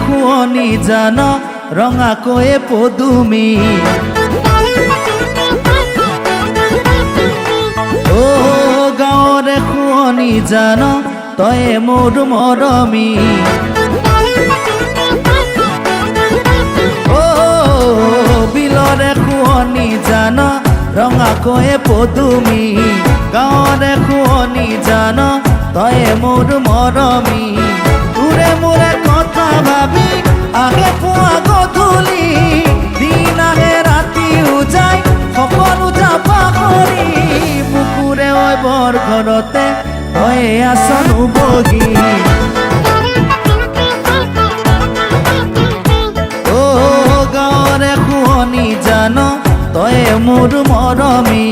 শুৱনি জান ৰঙাকৈয়ে পদুমি অ গাঁৱৰে শুৱনি জান তয়ে মোৰ মৰমী অ বিলৰে শুৱনি জান ৰঙাকৈয়ে পদুমি গাঁৱৰে শুৱনি জান তয়ে মোৰ মৰমী তোৰে মোৰে কথা ভাবি আগে পুৱা গধূলি দিন আহে ৰাতিও যায় সকলো যাবা কৰি বুকুৰে ঐ বৰ ঘৰতে তয়ে আছনো বহি অ গাঁৱৰে শুৱনি জান তয়ে মোৰ মৰমী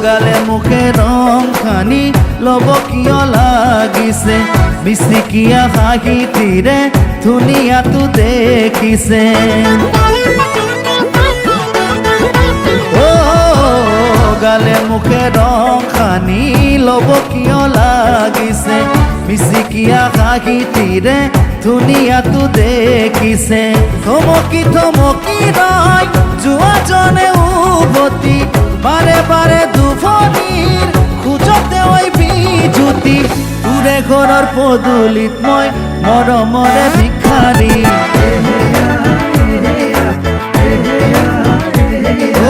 গালে মুখে ৰং খানি ল'ব কিয় লাগিছে মিচিকিয়া হাঁহিটিৰে ধুনীয়াটো দেখিছে অ গালে মুখে ৰং খানি ল'ব কিয় লাগিছে মিচিকিয়া হাঁহিটিৰে ধুনীয়াটো দেখিছে থমকি থমকি ৰয় যোৱাজনে উভতি বাৰে বাৰে দুভনিৰ খোজতে ঐ বিজুতি তোৰে ঘৰৰ পদূলিত মই মৰমৰে ভিক্ষাৰী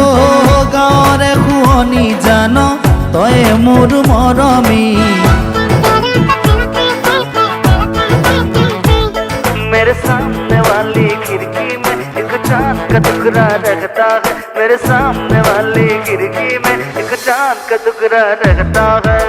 অ গাঁৱৰে শুৱনি জান তয়ে মোৰ মৰমী मेरे सामने वाली खिड़की में एक चांद का टुकड़ा रहता है मेरे सामने वाली खिड़की में एक चांद का टुकड़ा रहता है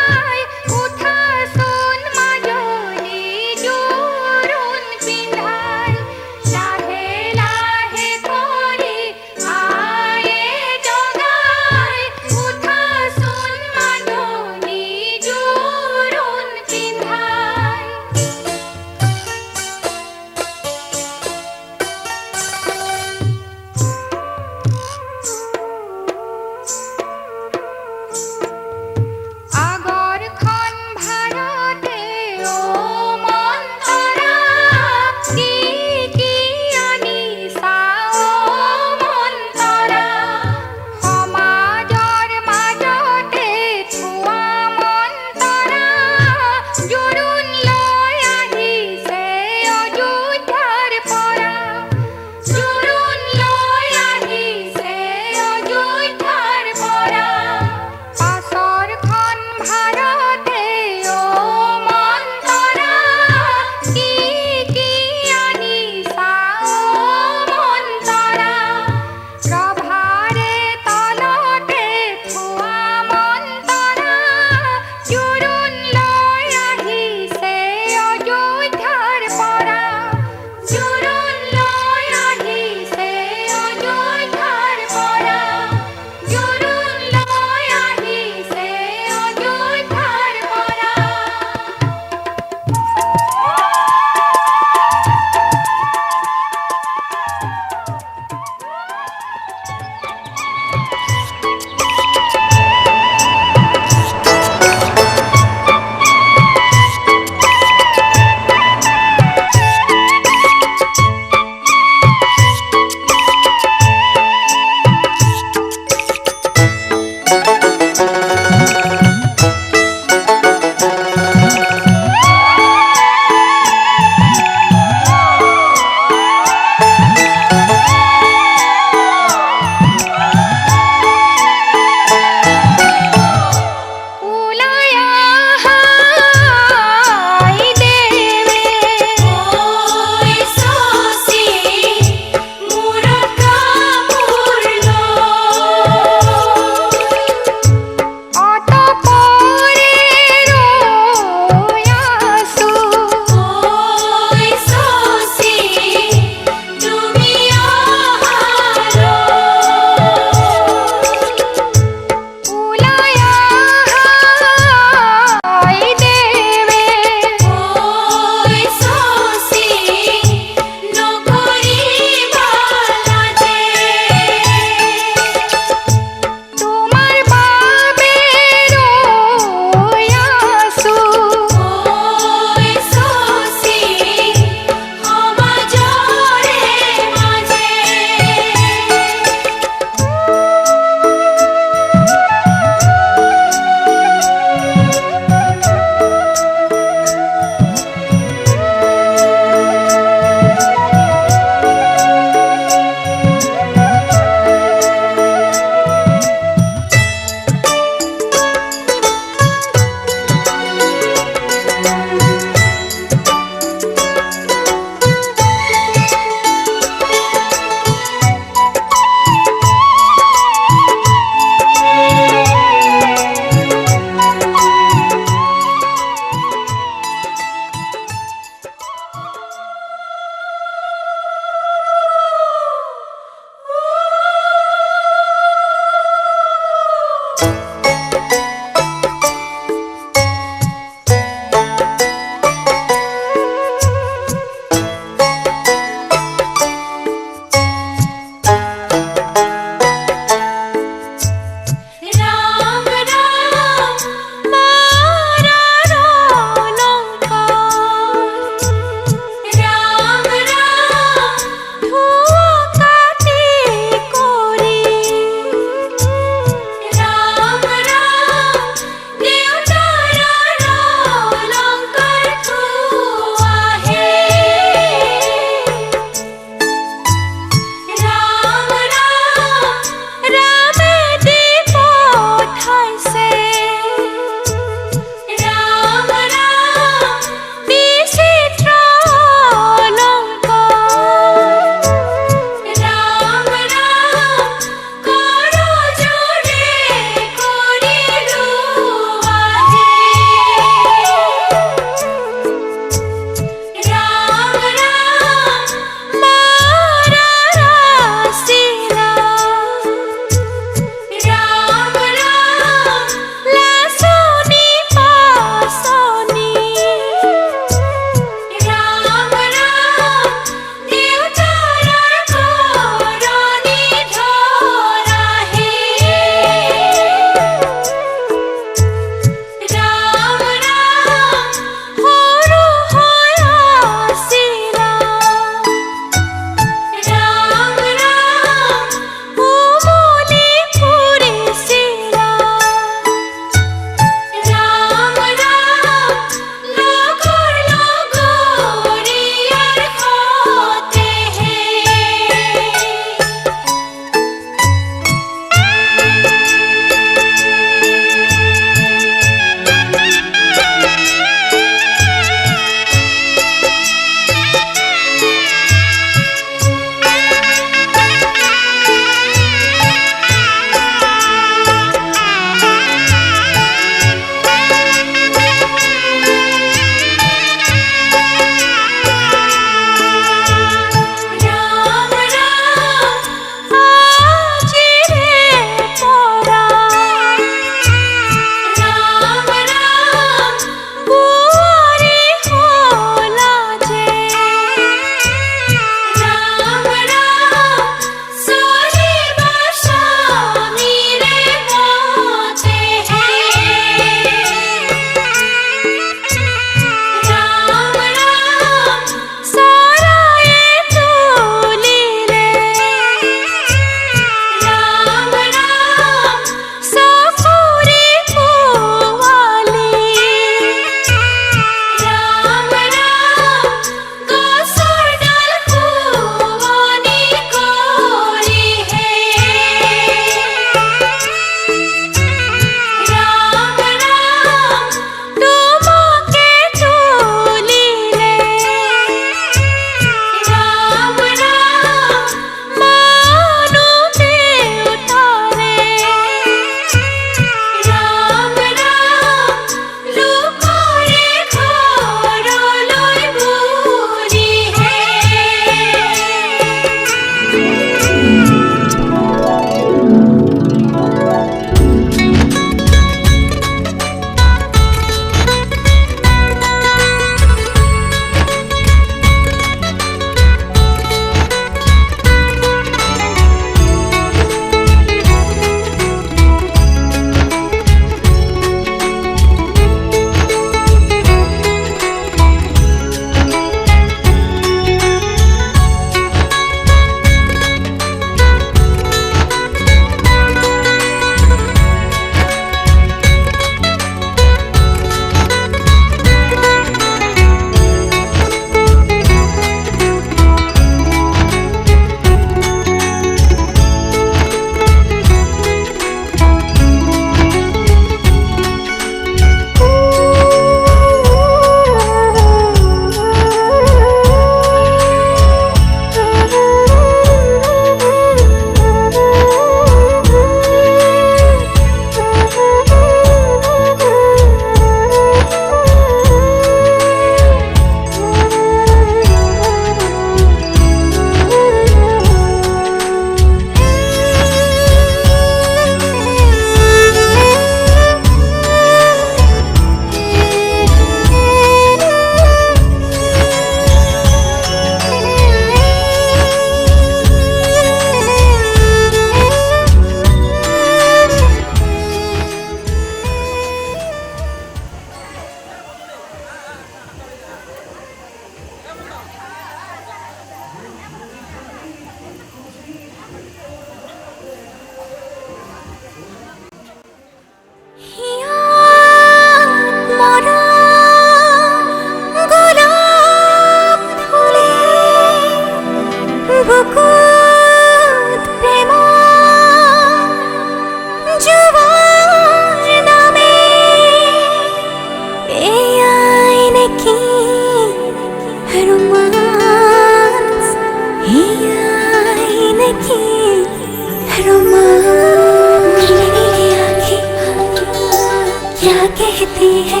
क्या कहती है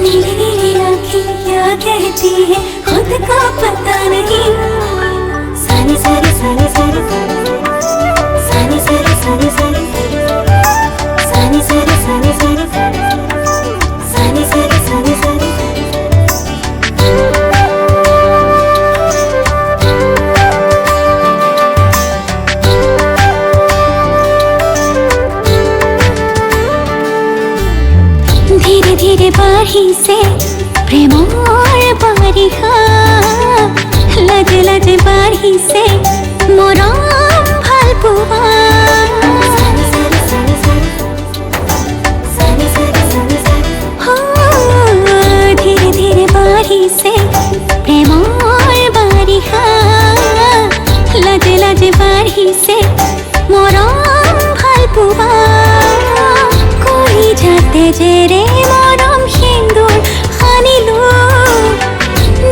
नीली नीली आँखें, क्या कहती है खुद का पता नहीं। सानी सानी सानी सानी सानी सानी सानी सानी सानी सानी सानी सानी सानी सानी सानी सानी। धीरे धीरे बारी से प्रेम और बारिहा, लज लज बारी से मोरम भालपुआ। धीरे धीरे बारी से प्रेम और बारिहा, लज लज बारी से मोरम भालपुआ। कोई जाते जेरे মরম সিন্দুর খানিলো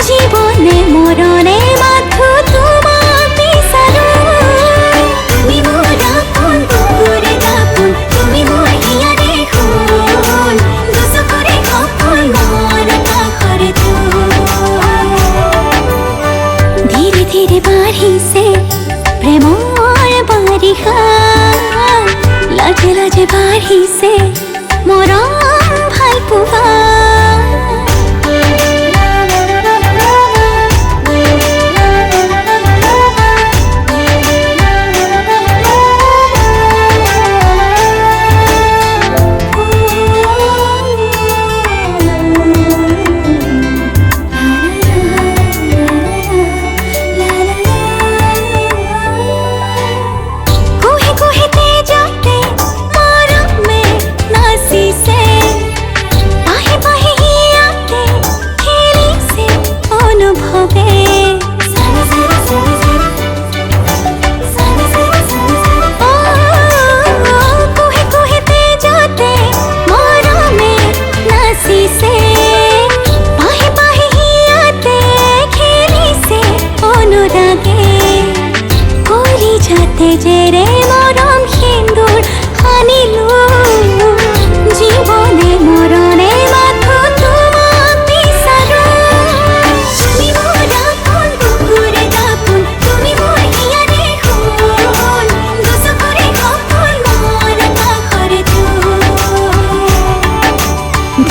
জীবনে মরণে মাথু তোমার বিচাৰো। তুমি মোৰ আপোন বুকুৰে দাপোন, তুমি মোৰ হিয়াৰে সোণ, দুচকুৰে সপোন মন আকাশৰ জোন। ধীৰে ধীৰে বাঢ়িছে প্ৰেমৰ বাৰিষা, লাজে লাজে বাঢ়িছে মৰম ভালপোৱা।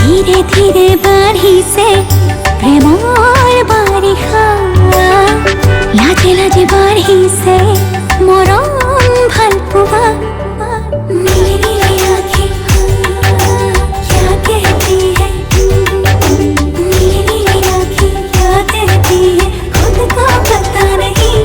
धीरे धीरे बाढ़िছে প্ৰেমৰ বাৰিষা, লাজে লাজে বাঢ়িছে মৰম ভালপোৱা। নীলি নীলি আঁখেं क्या कहती है, नीली नीली आँखें क्या कहती है खुद का पता नहीं।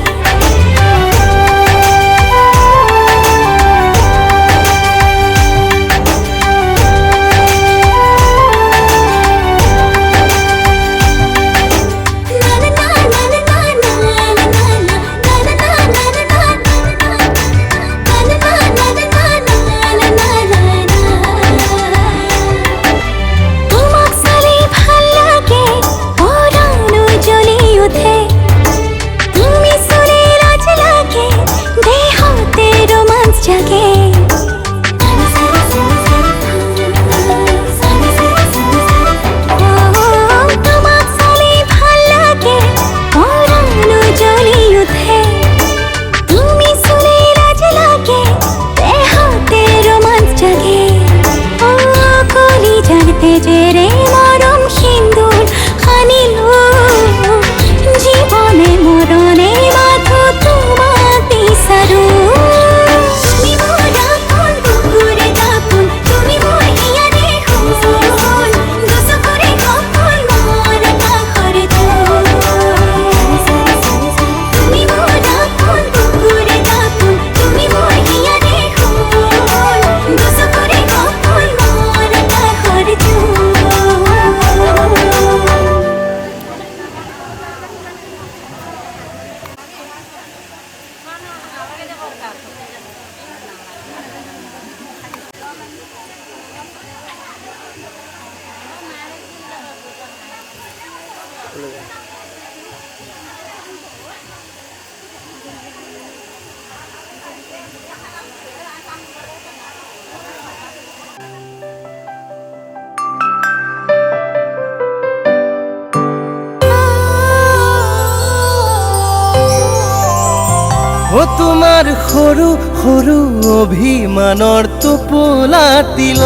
তোমাৰ সৰু সৰু অভিমানৰ টোপোলাটিলৈ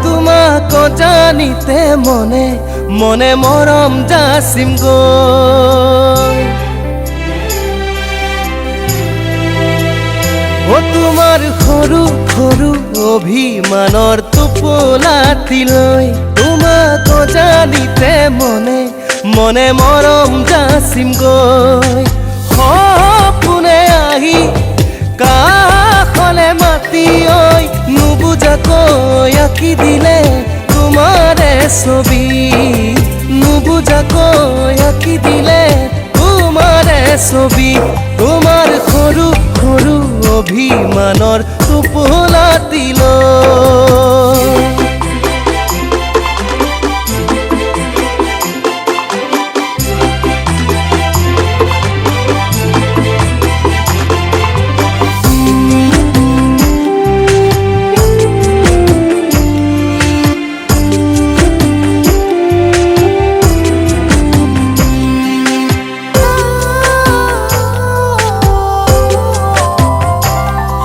তোমাক জানিতে মনে মনে মৰম যাচিম গৈ তোমাৰ সৰু সৰু অভিমানৰ টোপোলাটিলৈ তোমাক জানিতে মনে মনে মৰম যাচিম গৈ সপোনে আহি কাষলে মাতি ঐ নুবুজাকৈ আঁকি দিলে তোমাৰে ছবি নুবুজাকৈ আঁকি দিলে তোমাৰে ছবি তোমাৰ সৰু সৰু অভিমানৰ টোপোলাটিলৈ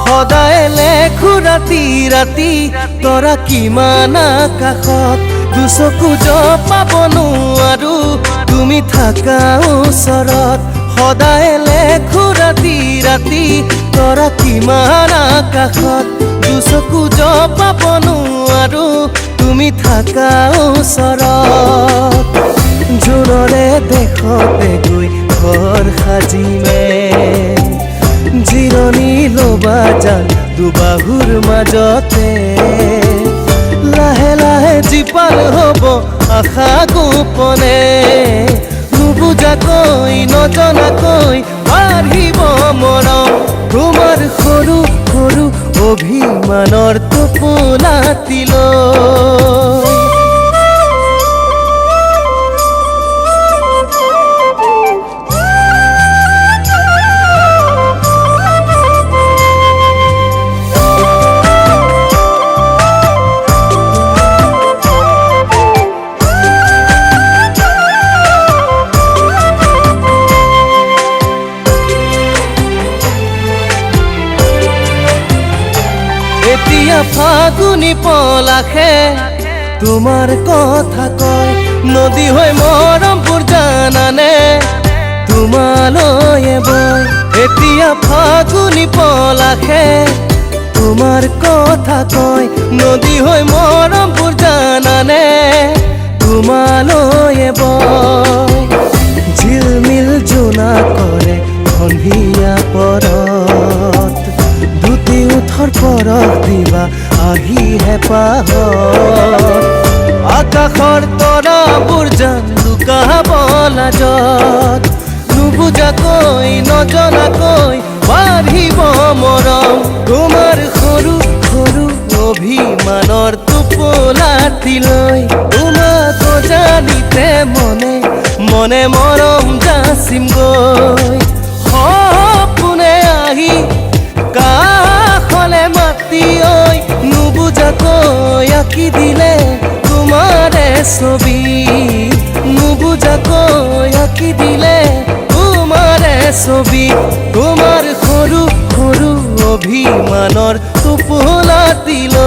সদায় লেখো ৰাতি ৰাতি তৰা কিমান আকাশত দুচকু জপাব নোৱাৰো তুমি থাকা ওচৰত সদায় লেখো ৰাতি ৰাতি তৰা কিমান আকাশত দুচকু জপাব নোৱাৰো তুমি থাকা ওচৰত জোৰৰে দেশতে গৈ ঘৰ সাজিমে জিৰণি ল'বা যান দুবাহুৰ মাজতে লাহে লাহে জীপাল হ'ব আশা গোপনে নুবুজাকৈ নজনাকৈ বাঢ়িব মৰম তোমাৰ সৰু সৰু অভিমানৰ টোপোলাটিলৈ এতিয়া ফাগুনি পলাশে তোমাৰ কথা কয় নদী হৈ মৰমপুৰ জানানে তোমালৈ বয় এতিয়া ফাগুনি পলাশে তোমাৰ কথা কয় নদী হৈ মৰমপুৰ জানানে তোমালৈ বয় ঝিলমিল জোনা কৰে সন্ধিয়া পৰত দুটি উঠৰ পৰশ দিবা আহি হেঁপাহত আকাশৰ তৰাবোৰ যেন লুকাব লাজত নুবুজাকৈ নজনাকৈ বাঢ়িব মৰম তোমাৰ সৰু সৰু অভিমানৰ টোপোলাটিলৈ তোমাক জানিতে মনে মনে মৰম যাচিম গৈ সপোনে আহি কাষলে মাতি ঐ নুবুজাকৈ আঁকি দিলে তোমাৰে ছবি নুবুজাকৈ আঁকি দিলে তোমাৰে ছবি তোমাৰ সৰু সৰু অভিমানৰ টোপোলাটিলৈ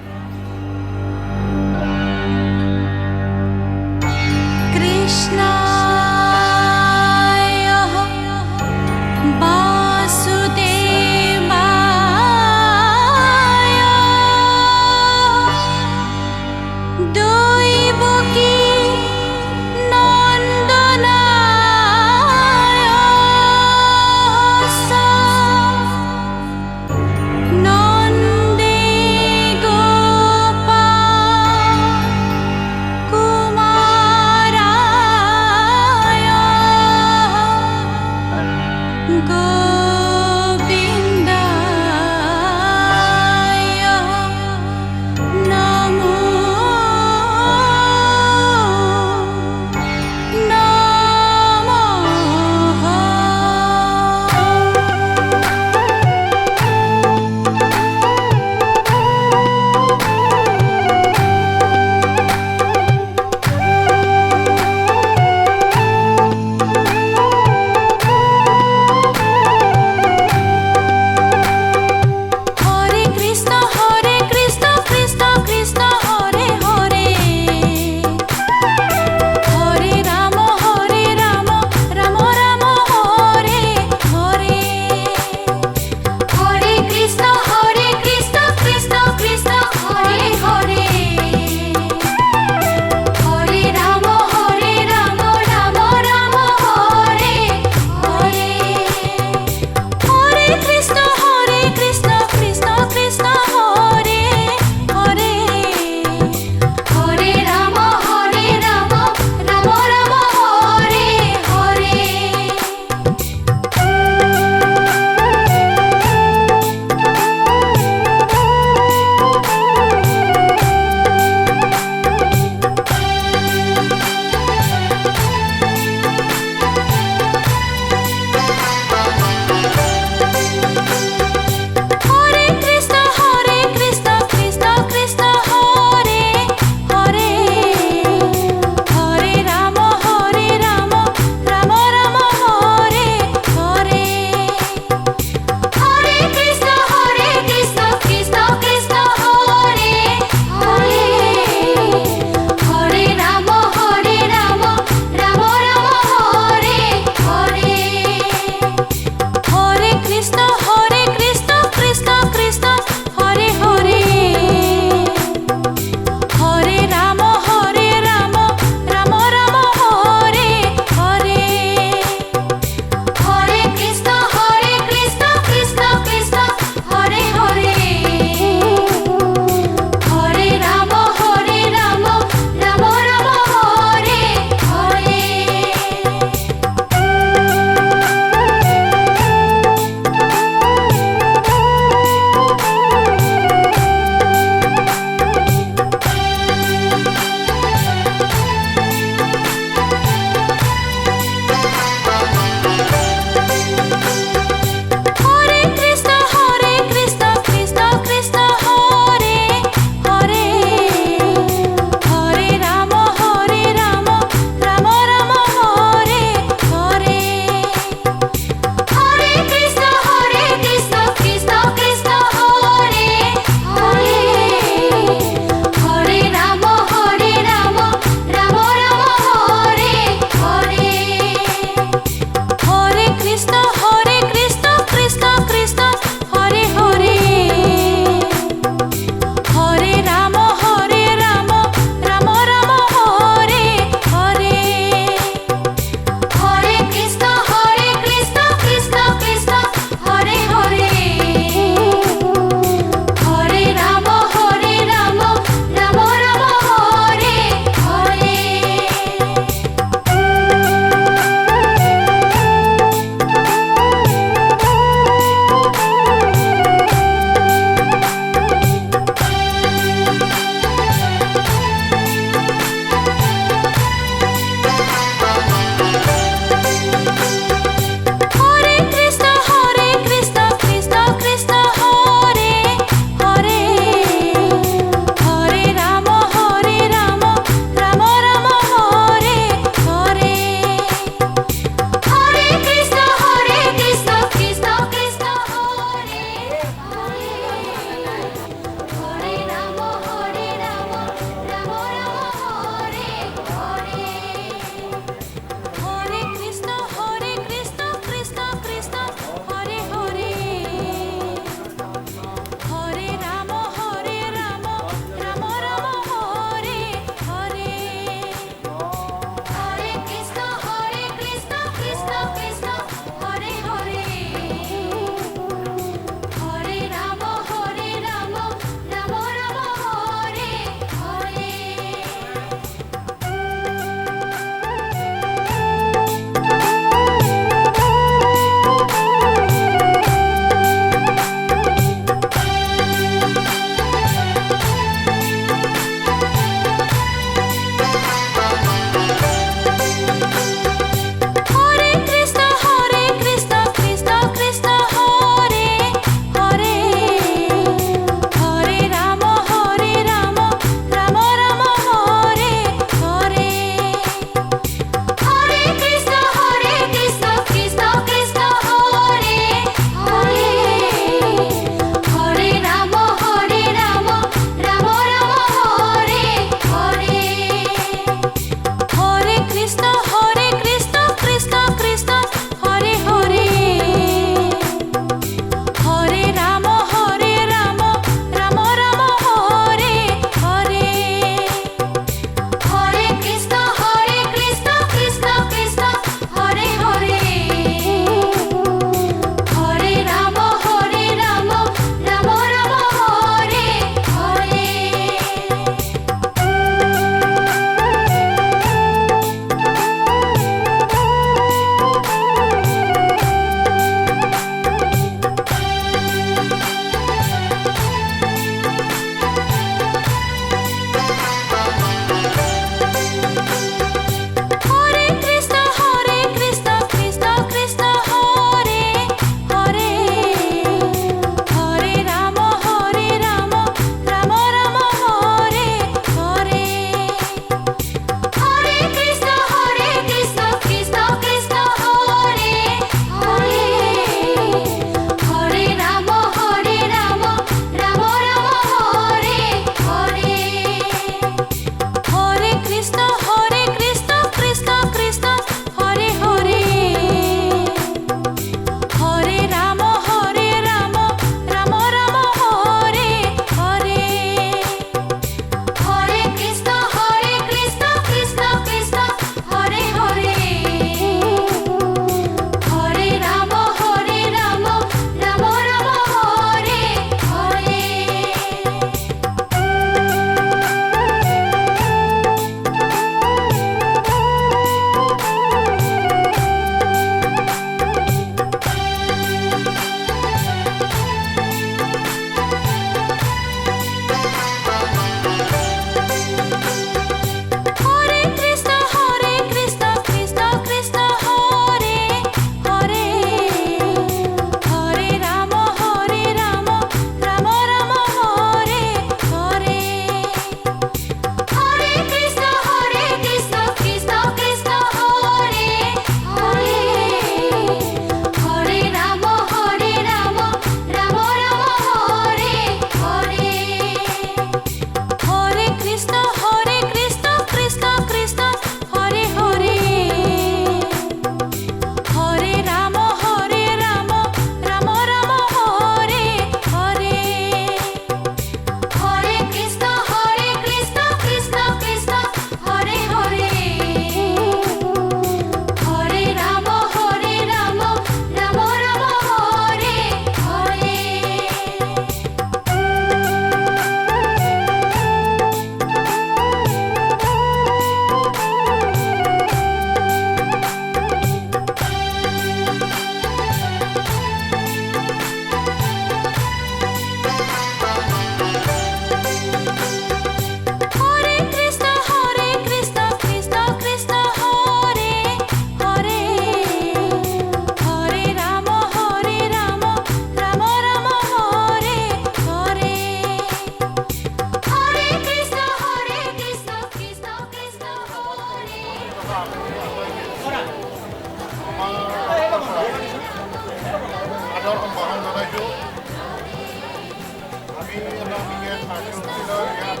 কাৰ্যসূচী লয় ইয়াত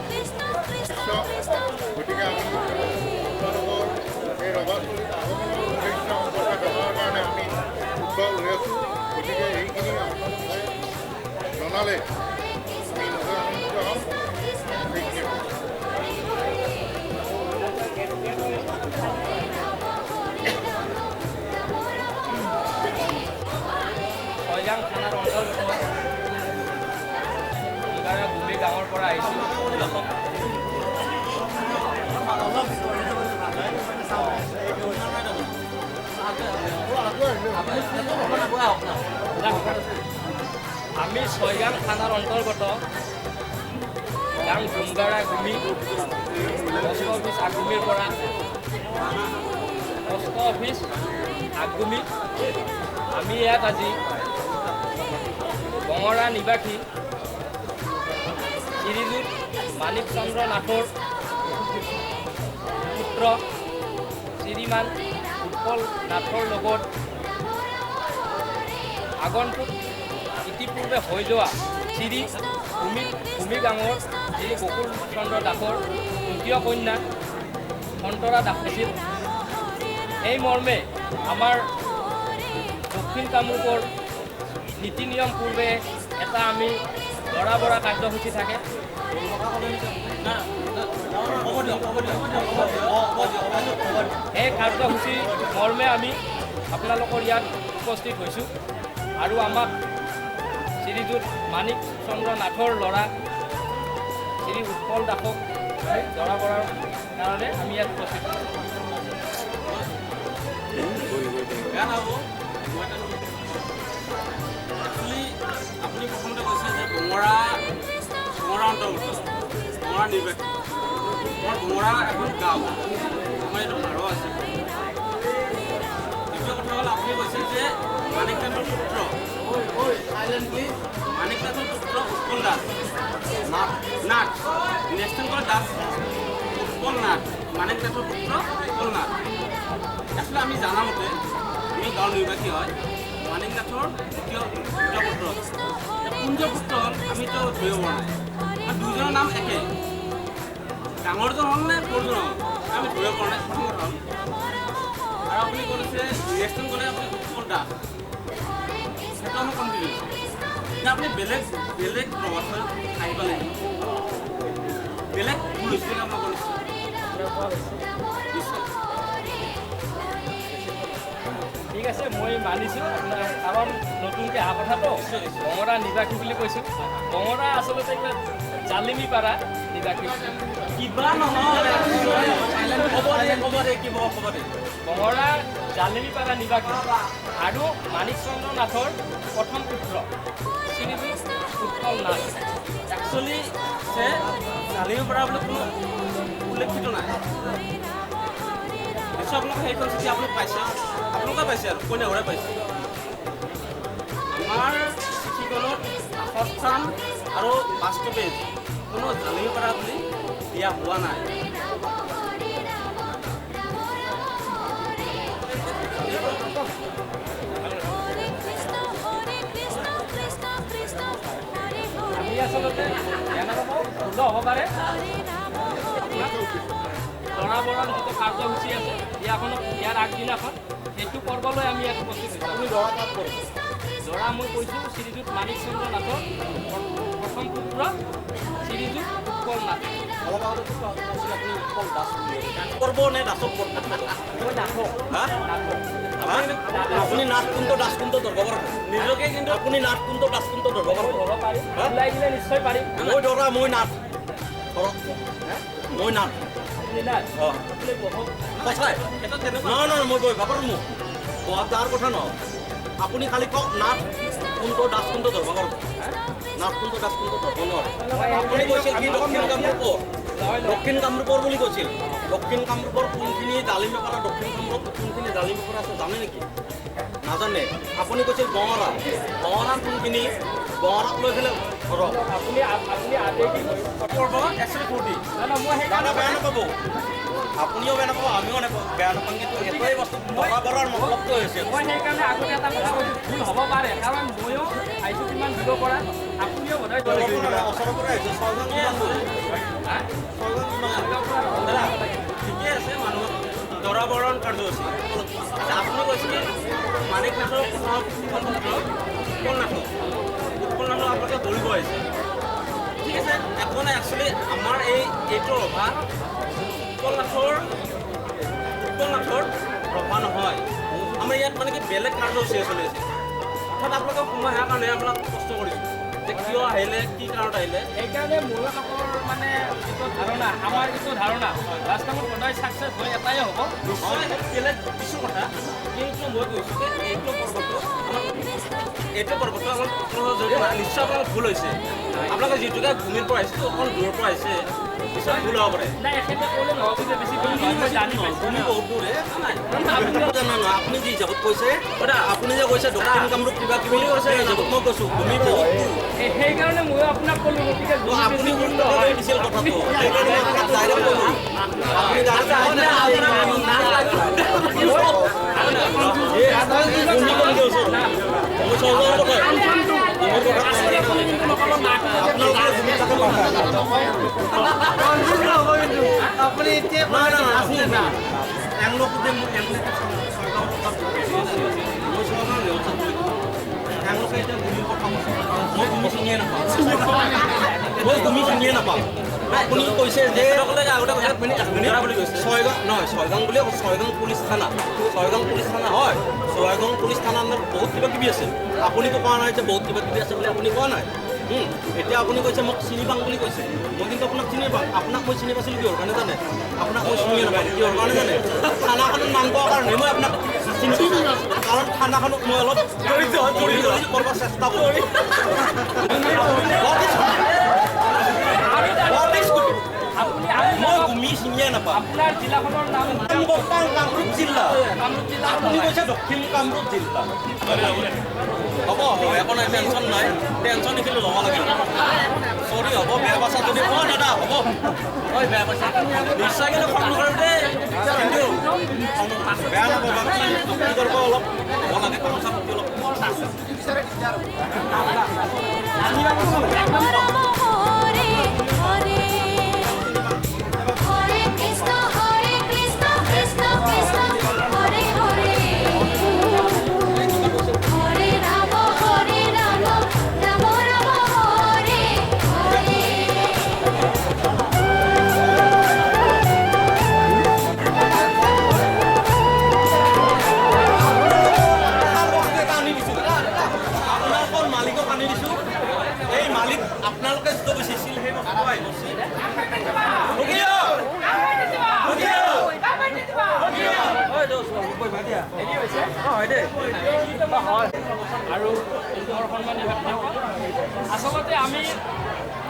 গতিকে আমি তেওঁলোকৰ এই ৰভাস্থলীত আগমনৰ শুভেচ্ছা সম্পৰ্কে জনাৰ কাৰণে আমি উৎসৱ লৈ আছোঁ। গতিকে এইখিনি আপোনালোকে জনালে আমি নজৰ আনন্দিত হ'ম। এইখিনিয়ে ছয়গাং থানাৰ অন্তৰ্গত গুমি গাঁৱৰ পৰা আহিছোঁ। আমি ছয়গাং থানাৰ অন্তৰ্গত গাং ডুমগাৰা গুমি পোষ্ট অফিচ আগুমিৰ পৰা পোষ্ট অফিচ আগুমি আমি ইয়াত আজি বঙৰা নিবাসী শ্ৰীযুত মানিক চন্দ্ৰ নাথৰ পুত্ৰ শ্ৰীমান উৎপল নাথৰ লগত আগন্তুক ইতিপূৰ্বে হৈ যোৱা শ্ৰী ভূমি গাঁৱৰ শ্ৰী গকুল চন্দ্ৰ দাসৰ তৃতীয় কন্যা সন্তৰা দাস আছিল। এই মৰ্মে আমাৰ দক্ষিণ কামৰূপৰ নীতি নিয়ম পূৰ্বে এটা আমি দৰা বৰা কাৰ্যসূচী থাকে। এই কাৰ্যসূচী মৰ্মে আমি আপোনালোকৰ ইয়াত উপস্থিত হৈছোঁ আৰু আমাক শ্ৰীযুত মানিক চন্দ্ৰ নাথৰ ল'ৰা শ্ৰী উৎপল দাসক দৰা বৰাৰ কাৰণে আমি ইয়াত উপস্থিত হৈছোঁ। আপুনি প্ৰথমতে কৈছে যে বঙৰা অন্তৰ্গত বঙৰা নিৰ্বাসী আমাৰ বঙৰা এখন গাঁও, আমাৰ এইটো ভাড়া আছে। দ্বিতীয় কথা হ'ল আপুনি কৈছে যে মানিক নাথৰ পুত্ৰ উৎপল দাস নাথ নেক্সট টাইম কৰে দাস উৎপল নাথ মানিক নাথৰ পুত্ৰ উৎপল নাথ। আচলতে আমি জানামতে আমি গাঁৱৰ নিৰ্বাসী হয়। মানিক নাথৰ দ্বিতীয় পুত্ৰ কোনজন পুত্ৰ হ'ল আমিতো ধৰিব পৰা নাই। দুজনৰ নাম একে, ডাঙৰজন হ'ল নে সৰুজন হ'ল আমি ধৰিব পৰা নাই। প্ৰথম কথা হ'ল আৰু আপুনি কৈছে নেক্সট টাইম ক'লে আপুনি উৎপল দাস, সেইটো আমি কনফিউজ এতিয়া আপুনি বেলেগ প্ৰভাৱ আহিব লাগিব, বেলেগ ভুল হৈছে আপোনাক কৰিছে নিশ্চয়। ঠিক আছে, মই মানিছোঁ আপোনাৰ, কাৰণ নতুনকৈ অহা কথাটো বঙৰা নিবাসী বুলি কৈছোঁ। বঙৰা আচলতে কিবা জালিমি পাৰা নিবাসী কিবা নহয় বঙৰা জালিমি পাৰা নিবাসী আৰু মানিক চন্দ্ৰ নাথৰ প্ৰথম পুত্ৰ শ্ৰীযুত উৎপল নাথ। একচুৱেলি যে জালিমি পাৰা বুলি কোনো উল্লেখিত নাই। নিশ্চয় আপোনালোকে সেইখন চিঠি আপোনালোক পাইছে, আপোনালোকে পাইছে আৰু কোনে ঘৰে পাইছে। আমাৰ চিঠিখনত আস্থান আৰু বাস্তৱেজ কোনো জালিমি পাৰা বুলি দিয়া হোৱা নাই। আমি আচলতে ভুল হ'ব পাৰে, দৰা বৰাৰ যিটো কাৰ্যসূচী আছে ইয়াৰ আগদিনাখন সেইটো পৰ্বলৈ আমি ইয়াত উপস্থিত হৈছোঁ। আপুনি দৰা কাক কৰিছে? দৰা মই কৈছোঁ শ্ৰীযুত মানিক চন্দ্ৰ নাথৰ প্ৰথম পুত্ৰ শ্ৰীযুত উৎপল নাথ। কৰিব নে দাসক কৰিব? মই নাথক। আপুনি নাথ কোনটো দাস কোনটো ধৰিব পাৰিব নিজকে, কিন্তু আপুনি নাথ কোনটো দাস কোনটো ধৰিব পাৰিব? ধৰিব পাৰিম, ওলাই দিলে নিশ্চয় পাৰিম। মই ধৰা মই নাথ ধৰক, মই নাথ সঁচাই নহয় মই গৈ ভাবক মোক তাৰ কথা নহয়। আপুনি খালি কওক নাথ কোনটো দাস কোনটো ধৰিব পাৰিব, নাথ কোনটো দাস কোনটো ধৰিব নোৱাৰে। আপুনি কৈছিল কি দক্ষিণ কামৰূপৰ বুলি কৈছিল। দক্ষিণ কামৰূপৰ কোনখিনি জালিমি পাৰা, দক্ষিণ কামৰূপ কোনখিনি জালিমি পাৰা আছে জানে নেকি? নাজানে। আপুনি কৈছিল বঙৰা কোনখিনি, বঙৰাক লৈ পেলাই কৰক আপুনি আবেগিক কৰিব একচুৱেলি ফূৰ্তি মই সেইকাৰণে বেয়া নাপাব আপুনিও বেয়া নাপাব আমিও বেয়া নাপাম কিন্তু এটাই বস্তু বৰাবৰৰ মতলবটো হৈছে মই সেইকাৰণে আগতে এটা কথা কৈছোঁ ভুল হ'ব পাৰে কাৰণ ময়ো আহিছোঁ কিমান দূৰৰ পৰা আপুনিও বোধহয় ওচৰৰ পৰা আহিছোঁ ছয়জন কিমান দূৰ ছয়জন কিমান দাদা ঠিকে আছে মানুহ দৰাবৰণ কাৰ্যসূচী আচ্ছা আপুনি কৈছে কি মানিকনাথৰ উৎপলনাথৰ আপোনালোকে দৌৰিব আহিছে ঠিক আছে একো নাই একচুৱেলি আমাৰ এইটো ৰভা উৎপলনাথৰ ৰভা নহয় আমাৰ ইয়াত মানে কি বেলেগ কাৰ্যসূচী চলি আছে অৰ্থাৎ আপোনালোকে সময় অহাৰ কাৰণে আপোনাক কষ্ট কৰিছোঁ যে কিয় আহিলে কি কাৰণত আহিলে সেইকাৰণে মহিলাসকলৰ মানে যিটো ধাৰণা আমাৰ যিটো ধাৰণা ৰাজকামত সদায় ছাকচেছ হৈ এটাই হ'ব হয় বেলেগ কিছু কথা কিন্তু মই কৈছোঁ যে এইটো পৰ্বটো আমাৰ নিশ্চয় আপোনাৰ ভুল হৈছে আপোনালোকে যিটোকে ভূমিৰ পৰা আহিছে অকণ দূৰৰ পৰা আহিছে নিশ্চয় ভুল হ'ব পাৰে নাই এখেতে ক'লে নহ'ব যে বেছি ভুল নহয় মই জানি পাইছোঁ ভূমি বহুত দূৰে আপুনি যি হিচাপত কৈছে আপুনি যে কৈছে দক্ষিণ কামৰূপ কিবা কিবি কৈছে হিচাপত মই কৈছোঁ ভূমি বহুত দূৰ সেইকাৰণে ময়ো আপোনাক ক'লোঁ গতিকে আপুনি গুৰুত্ব দিছিল কথাটো সেইকাৰণে মই আপোনাক ডাইৰেক্ট ক'লোঁ আপুনি আপুনি এতিয়া আপুনি কৈছে যে ছয়গাং বুলি ছয়গাং পুলিচ থানা হয় ছয়গাং পুলিচ থানাৰ বহুত কিবা কিবি আছে আপুনিতো কোৱা নাই যে বহুত কিবা কিবি আছে বুলি আপুনি কোৱা নাই এতিয়া আপুনি কৈছে মোক চিনি পাম বুলি কৈছে মই কিন্তু আপোনাক চিনি পাম আপোনাক মই চিনি পাইছিলোঁ কিহৰ কাৰণে জানে আপোনাক মই চিনি নাপাম কিহৰ কাৰণে জানে থানাখনত নাম পোৱাৰ কাৰণে মই আপোনাক চিনি পাইছোঁ কাৰণ থানাখনত মই অলপ কৰিব চেষ্টা কৰোঁ মই ভূমি চিনিয়ে নাপাওঁ আপোনাৰ জিলাখনৰ নাম কামৰূপ জিলা আপুনি কৈছে দক্ষিণ কামৰূপ জিলা হ'ব একো নাই টেনশ্যন নাই টেনশ্যন এইখিনি ল'ব লাগে চৰি হ'ব বেয়া পাইছা যদি অঁ দাদা হ'ব হয় বেয়া পাইছা নিশ্চয় কিন্তু খং নকৰোঁতে কিন্তু বেয়া নাপাব কৰিব অলপ হ'ব লাগে কামচা প্ৰতি অলপ আপোনালোকে যিটো বিচাৰিছিল সেই বস্তু আৰু সন্মান আচলতে আমি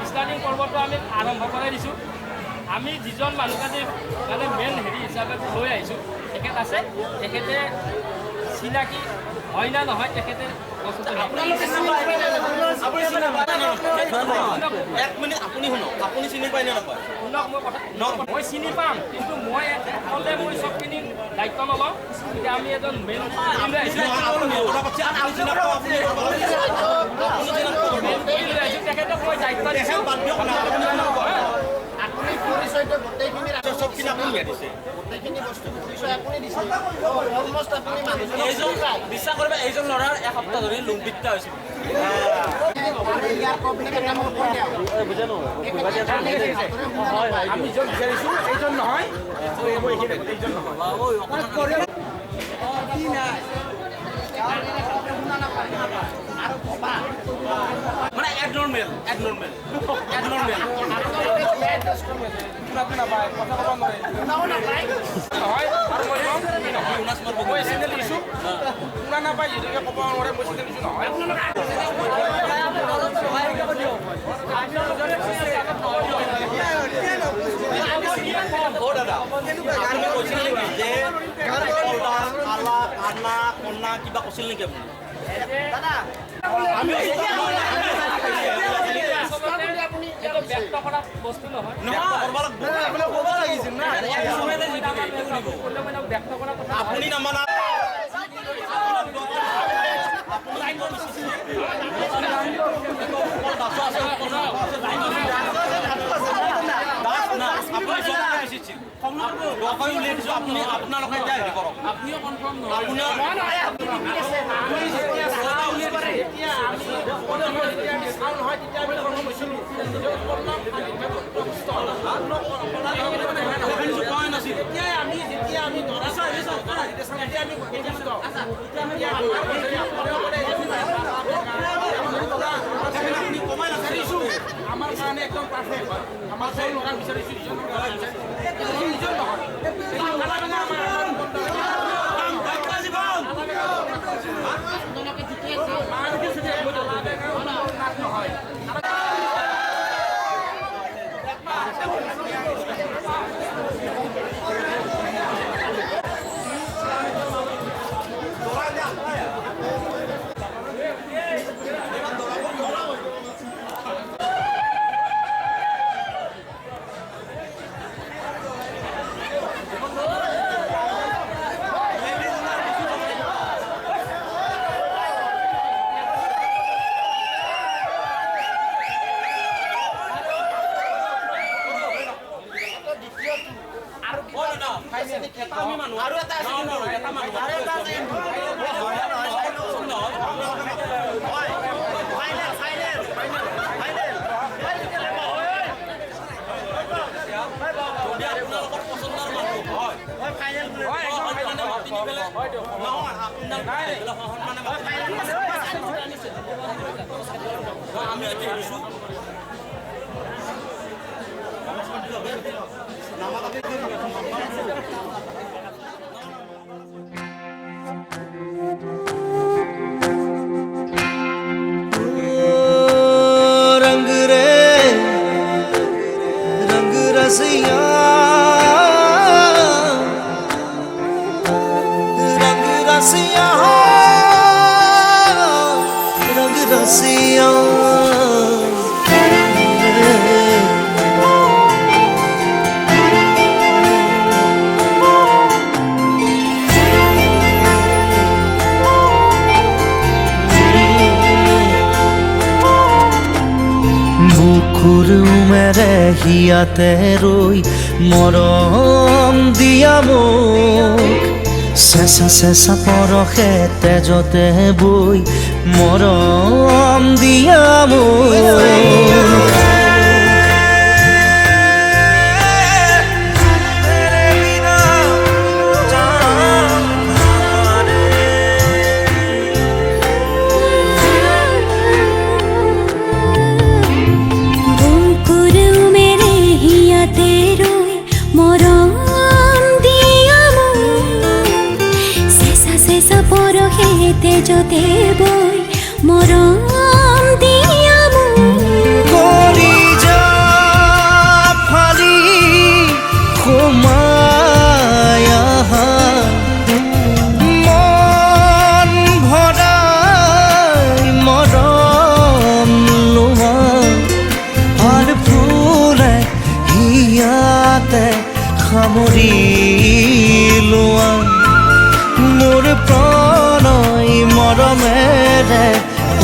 ষ্টাৰ্টিং পৰ্বটো আমি আৰম্ভ কৰাই দিছোঁ আমি যিজন মানুহকাজে মানে মেইন হেৰি হিচাপে লৈ আহিছোঁ তেখেত আছে তেখেতে চিনাকি হয় না নহয় তেখেতে এক মিনিট আপুনি শুনক আপুনি চিনি পায় নে নাপায় শুনক মই কথা মই চিনি পাম কিন্তু মই অকলে মই চবখিনি দায়িত্ব নলওঁ এতিয়া আমি এজন মেইন লৈ আহিছোঁ তেখেতক মই দায়িত্ব দিছোঁ বিশ্বাস কৰিব এইজন ল'ৰাৰ এসপ্তাহ ধৰি লুম্বিতা হৈছিল আমি য'ত বিচাৰিছোঁ এইজন নহয় মানে এডনৰ্মেল নাপায় যিটোকে ক'ব নোৱাৰে মই চিন্তা দিছোঁ কিবা কৈছিল নেকি আপুনি বস্তু নহয় ব্যক্ত কৰা কথা আপুনি নামানা আপোনালোকে এতিয়া হেৰি কৰক আপুনিও কনফাৰ্ম আমাৰ কাৰণে একদম পাৰফেক্ট আমাৰ সৰু ল'ৰা বিচাৰিছোঁ আমি रंग रे रंग रसिया रंग रसिया रंग रसिया মেৰে হিয়াতে ৰৈ মৰম দিয়া মোক চেঁচা চেঁচা পৰশে তেজতে বৈ মৰম দিয়া মোক তেজতে বৈ মৰম দিয়া কৰি যা ফালি সোমাই আহা মন ভৰাই মৰম লোৱা আৰু ফুলে হিয়াতে সামৰি লোৱা মোৰ প্ৰণয় মৰমেৰে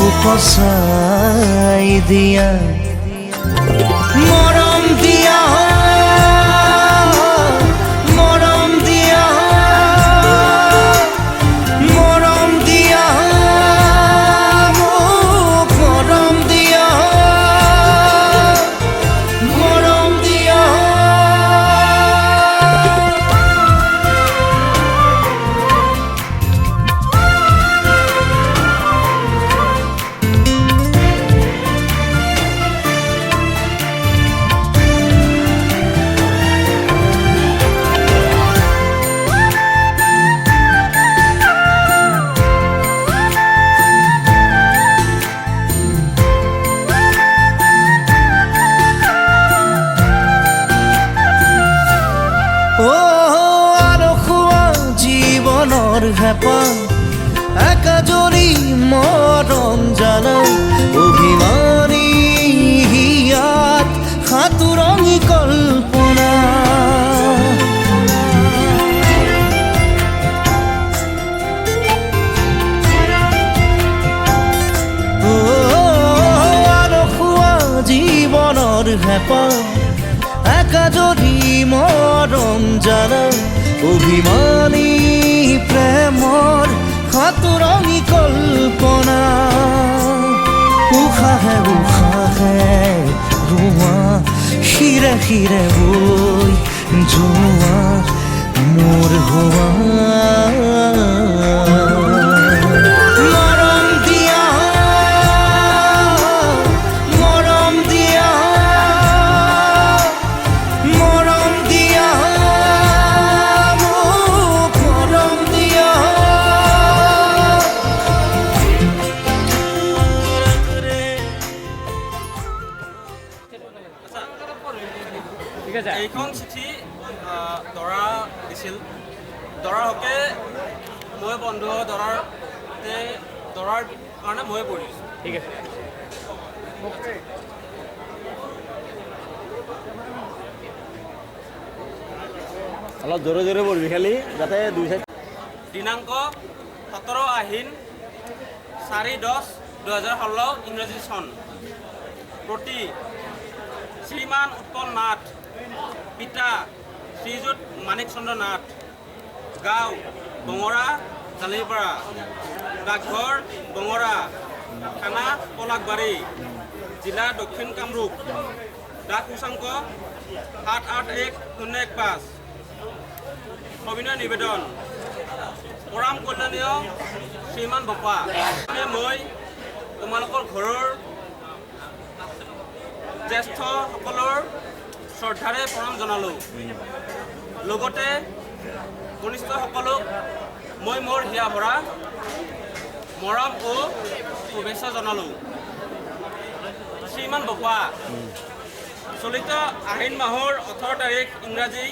উপচাই দিয়া মৰম দিয়া মৰম দিয়া মৰম দিয়া মোক মৰম দিয়া মৰম দিয়া হেঁপাহ একাজৰি মৰম জানা অভিমানী হিয়াত সাঁতোৰণ হেঁপাহ একা যদি মৰম জানা অভিমানী প্ৰেমৰ সাতৰঙী কল্পনা উশাহে উশাহে ৰোৱা শিৰে শিৰে বৈ যোৱা মোৰ হোৱা মৰম দিয়া মৰম দিয়া মৰম দিয়া মোক মৰম দিয়া ঠিক আছে এইখন চিঠি দৰা দিছিল দৰাৰ হকে মই বন্ধু দৰাৰ কাৰণে মই পঢ়িছোঁ ঠিক আছে অলপ জোৰে জোৰে পঢ়বি খালি যাতে দুই চাইড দিনাংক 17 আহিন 4/10/2016 ইংৰাজী চন প্ৰতি শ্ৰীমান উৎপল নাথ পিতা শ্ৰীযুত মানিক চন্দ্ৰ নাথ গাঁও বঙৰা জালিপাৰা ডাকঘৰ বঙৰা থানা পলাকবাৰী জিলা দক্ষিণ কামৰূপ ডাক সূচাংক 781015 সবিনয় নিবেদন পৰম কল্যাণীয় শ্ৰীমান বপা মই তোমালোকৰ ঘৰৰ জ্যেষ্ঠসকলৰ শ্ৰদ্ধাৰে প্ৰণাম জনালোঁ লগতে কনিষ্ঠসকলক মই মোৰ হিয়া ভৰা মৰম ও শুভেচ্ছা জনালোঁ শ্ৰীমান বপা চলিত আহিন মাহৰ 18 তাৰিখ ইংৰাজী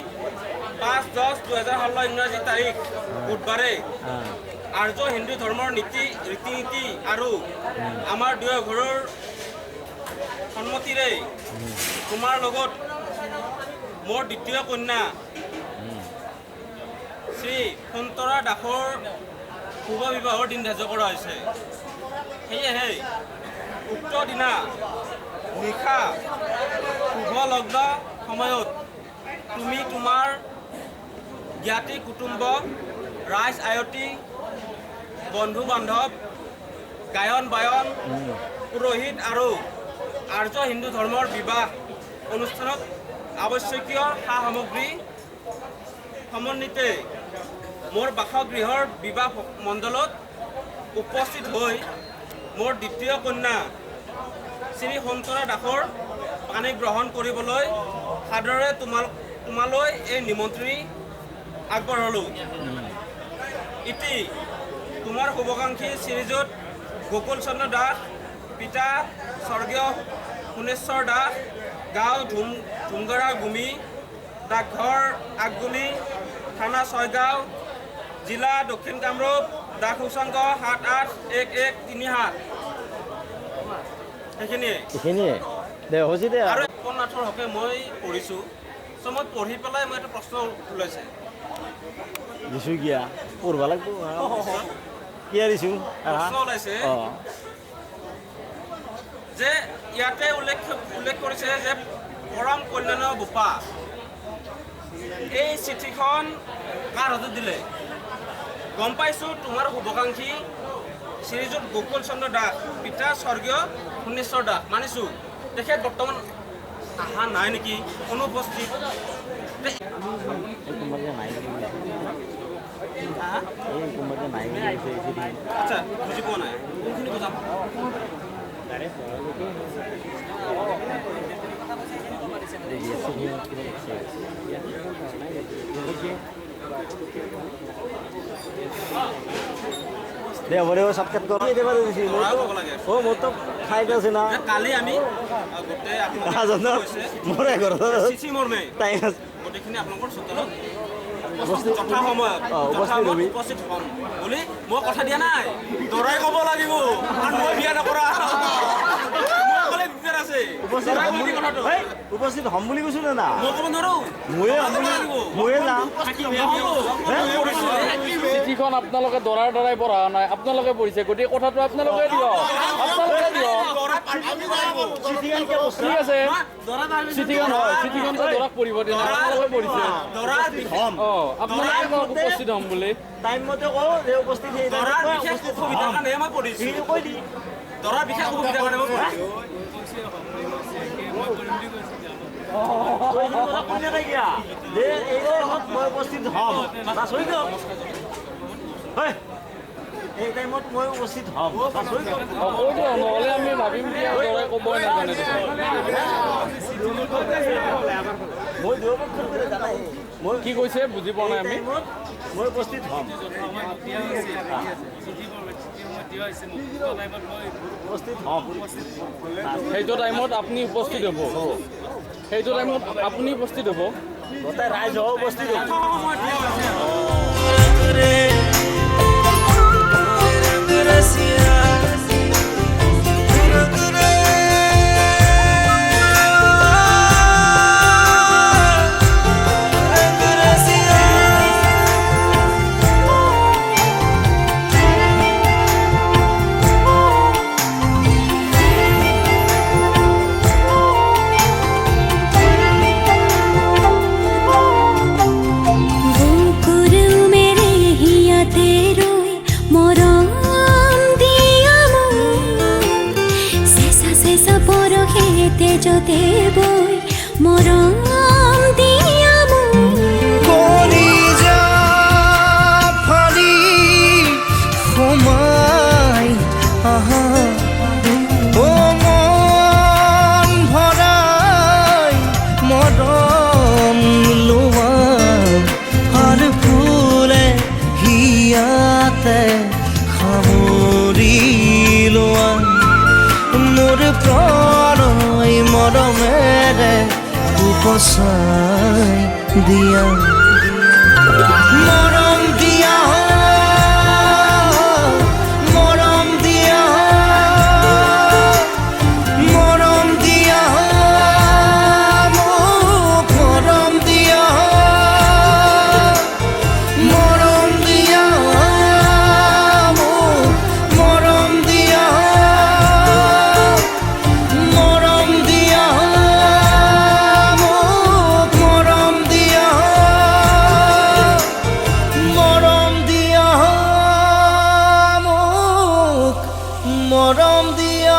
5/10/2016 ইংৰাজী তাৰিখ বুধবাৰে আৰ্য হিন্দু ধৰ্মৰ ৰীতি নীতি আৰু আমাৰ দুয়ো ঘৰৰ সন্মতিৰে তোমাৰ লগত মোৰ দ্বিতীয় কন্যা শ্ৰী সন্তৰা দাসৰ শুভ বিবাহৰ দিন ধাৰ্য কৰা হৈছে সেয়েহে উক্ত দিনা নিশা শুভ লগ্ন সময়ত তুমি তোমাৰ জ্ঞাতি কুটুম্ব ৰাইজ আয়তী বন্ধু বান্ধৱ গায়ন বায়ন পুৰোহিত আৰু আৰ্য হিন্দু ধৰ্মৰ বিবাহ অনুষ্ঠানত আৱশ্যকীয় সা সামগ্ৰী সমন্বিতে মোৰ বাসগৃহৰ বিবাহ মণ্ডলত উপস্থিত হৈ মোৰ দ্বিতীয় কন্যা শ্ৰী সন্তৰা দাসৰ পানী গ্ৰহণ কৰিবলৈ সাদৰে তোমালৈ এই নিমন্ত্ৰণী আগবঢ়ালোঁ ইতি তোমাৰ শুভাকাংক্ষী শ্ৰীযুত গোকুল চন্দ্ৰ দাস পিতা স্বৰ্গীয় শুনেশ্বৰ দাস গাঁও ধুমগৰা গুমি ডাকঘৰ আগগুলি থানা ছয়গাঁও জিলা দক্ষিণ কামৰূপ ডাক সূচাংক 781137 এইখিনিয়ে দে হৈছে দে আৰু উপন্যাসৰ হকে মই পঢ়িছোঁ চ' মই পঢ়ি পেলাই মই এটা প্ৰশ্ন ওলাইছে দিছোঁ কিয়া পঢ়বা লাগব কিয়া দিছোঁ প্ৰশ্ন ওলাইছে যে ইয়াতে উল্লেখ কৰিছে যে পৰম কল্যাণ বোপা এই চিঠিখন কাৰ হাতত দিলে গম পাইছোঁ তোমাৰ শুভাকাংক্ষী শ্ৰীযুত গোকুল চন্দ্ৰ দাস পিতা স্বৰ্গীয় শুনেশ্বৰ দাস মানিছোঁ তেখেত বৰ্তমান অহা নাই নেকি অনুপস্থিত এই কোনোবা যে নাই এই কোনোবা যে নাই আচ্ছা বুজি পোৱা নাই কোনখিনি বুজাম দে বৰে সাক্ষাৎ কৰ দেবা দিছি মোৰ তো খাই আছে না কালি আমি গোটেই মোৰে ঘৰত চিঠি মৰ্মে তাই গোটেইখিনি আপোনালোকৰ চোতালত যথা সময়ত উপস্থিত হ'ম বুলি মই কথা দিয়া নাই দৰাই ক'ব লাগিব আৰু মই বিয়া নকৰা উপস্থিত হ'ম বুলি কৈছো না মই ক'ব নোৱাৰো ময়ে যাম চিঠিখন আপোনালোকে দৰাৰ দ্বাৰাই পঢ়া নাই আপোনালোকে পঢ়িছে গতিকে কথাটো আপোনালোকে দিয়ক চিঠিখন কিয় বস্তু? ঠিক আছে দৰা তাৰ পিছত চিঠিখন হয় চিঠিখনটো দৰাক পঢ়িব দিয়া নাই আপোনালোকে পঢ়িছে দৰাৰ বিশেষ আপোনালোকে কওক উপস্থিত হ'ম বুলি টাইম মতে কওঁ যে উপস্থিত সেই দৰাৰ টাইমত বিশেষ উপস্থিত অসুবিধাৰ হ'ম। কাৰণে মই পঢ়িছোঁ সেইটো কৈ দি। দৰাৰ বিশেষ অসুবিধাৰ কাৰণে মই পঢ়িছোঁ তই সেইটো কথা কৈ নাথাক কিয়া? যে এই টাইমত মই উপস্থিত হ'ম। বাছ হৈ গ'ল। হয়। এই টাইমত মই উপস্থিত হ'ম। বাছ হৈ গ'ল। কৈ দিয়ক নহ'লে আমি ভাবিম কি আৰু দৰাই ক'বই নাজানে দেখোন। মই দুপক্ষৰ পৰা জানাই। মই কি কৈছে বুজি পোৱা নাই এই আমি টাইমত মই উপস্থিত হ'ম। উপস্থিত হ'ম। সেইটো টাইমত আপুনি উপস্থিত হ'ব সেইটো টাইমত আপুনি উপস্থিত হ'ব গোটেই ৰাইজ হ'ব উপস্থিত হ'ব। তেজতে বৈ মৰম দিয়া কৰি যা ফালি সোমাই আহা অ মন ভৰাই মৰম লোৱা আৰু ফুলে হিয়াতে সামৰি লোৱা মোৰ প্ৰণয় মৰমেৰে উপচাই দিয়া মৰম দিয়া মৰম দিয়া মৰম দিয়া মোক মৰম দিয়া মৰম দিয়া মোক মৰম দিয়া মৰম দিয়া মোক মৰম দিয়া মৰম দিয়া মোক মৰম দিয়া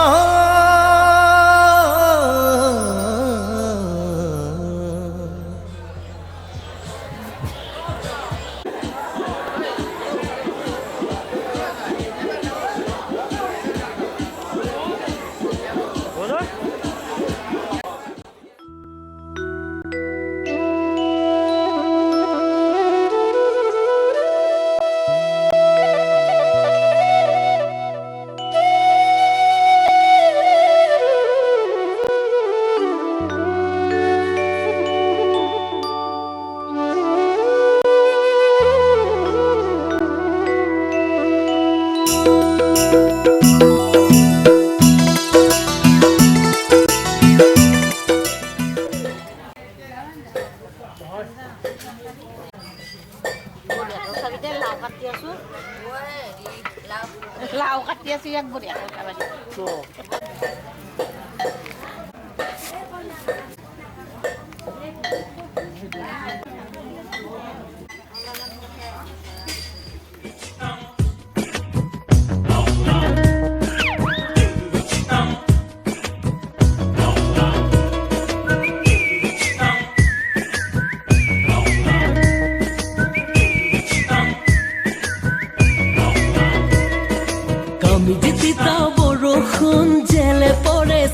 লাও কাটি আছো ইয়াত বঢ়িয়া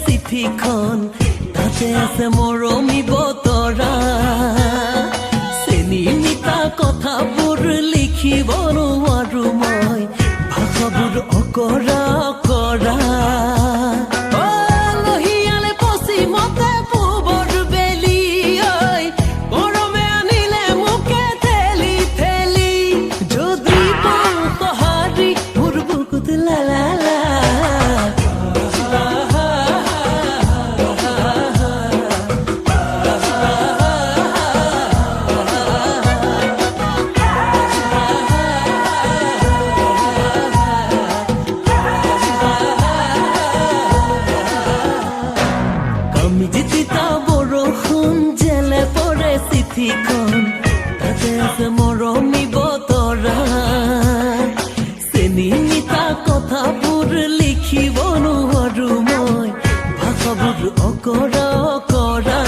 চিঠিখন তাতে আছে মৰমী বতৰা চেনি মিঠা কথাবোৰ লিখিব নোৱাৰো মই ভাষাবোৰ অকৰা অকৰা লহিয়ালে পশ্চিমতে পূবৰ বেলি গৰমে আনিলে মোকে ঠেলি ঠেলি যদি সহাৰি মোৰ বুকুত লালা আমি যে তিতা বৰষুণ জেলে পৰে চিঠিখন তাতে আছে মৰমী বতৰা চেনি মিঠা কথাবোৰ লিখিব নোৱাৰো মই ভাষাবোৰ অকৰা অকৰা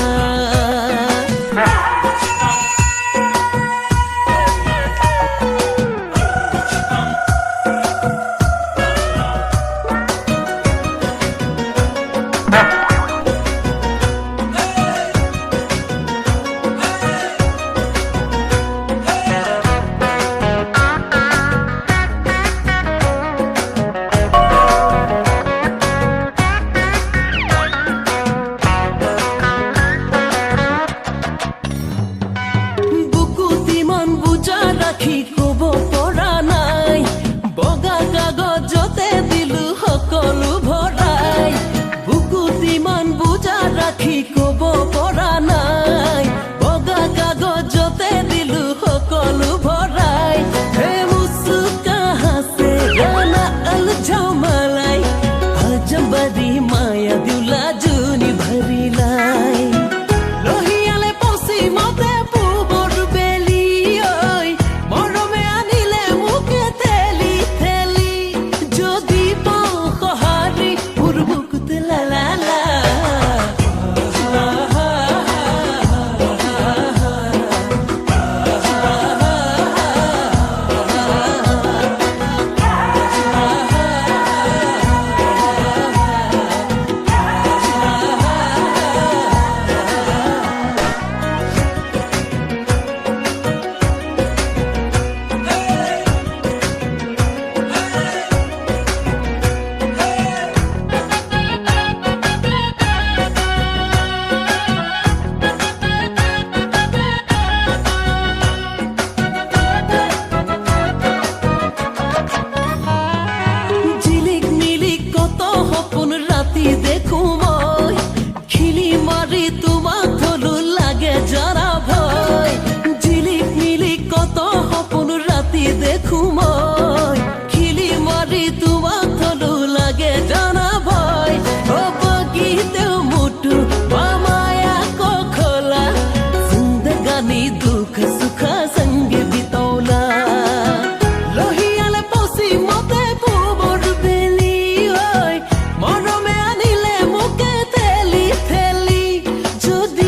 যদি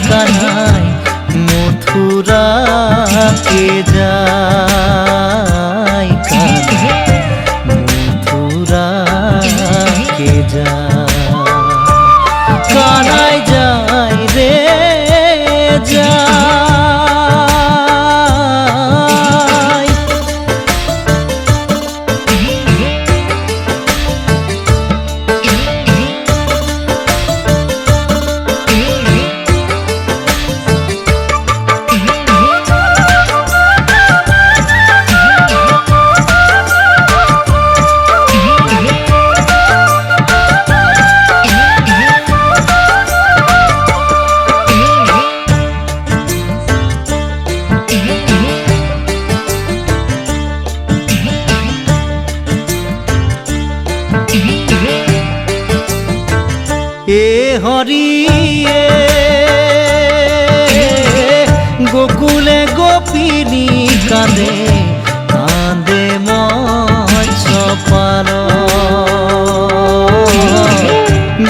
কানাই মথুরা কে যায় কানাই মথুরা কে যায় কানাই যায় রে যায় এ হরিয়ে গোকুলে গোপিনী কাঁদে কাঁদে মৎস্যপাল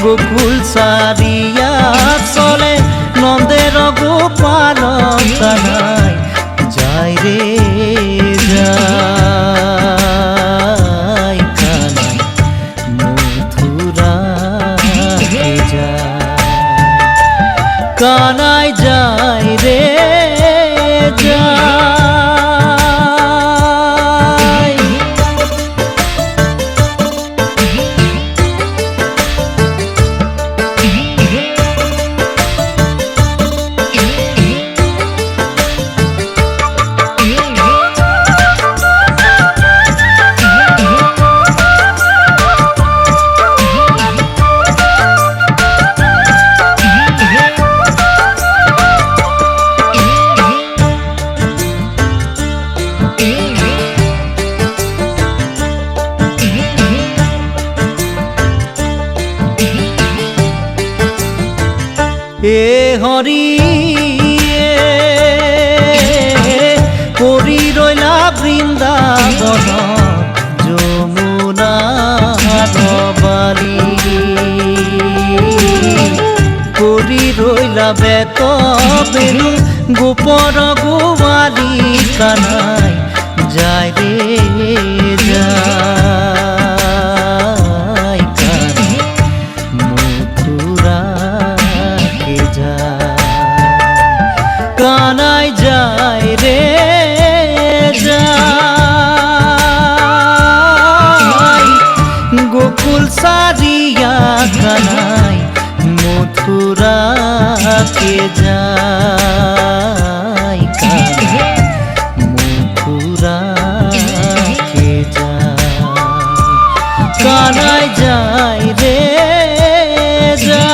গোকুল সারিয়া চলে নন্দের গোপাল কানাই যায় রে যায় কানাই মথুরা কানাই যায় রে যায় এ হরিয়ে পৰি ৰৈলা বৃন্দাবন যমুনা বালি পৰি ৰৈলা বেত বেলু গোপৰ গোৱালি কানাই যায় ৰে যায় কানাই মথুরা কানাই যায় রে যায় গোকুল সারিয়া কানাই মথুরা কে যায় কানাই মথুরা কে যায় কানাই যায় রে যায়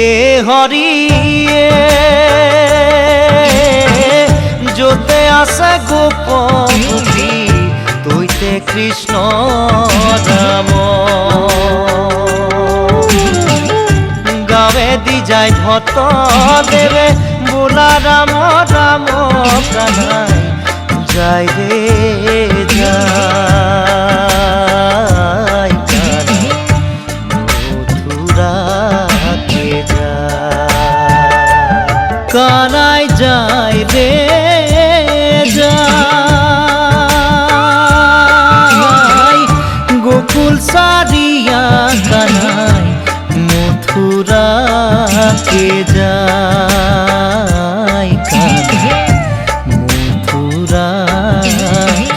এ হরিয়ে যতে আছে গোপী তৈতে কৃষ্ণ রাম গাবে দি যায় ভট্ট দেবে বোলা রাম রাম কানাই যায় রে যায় কানাই মথুরা কে যায় কানাই যায় রে যায় গোকুল সারিয়া কানাই মথুরা কে যায় কানাই মথুরা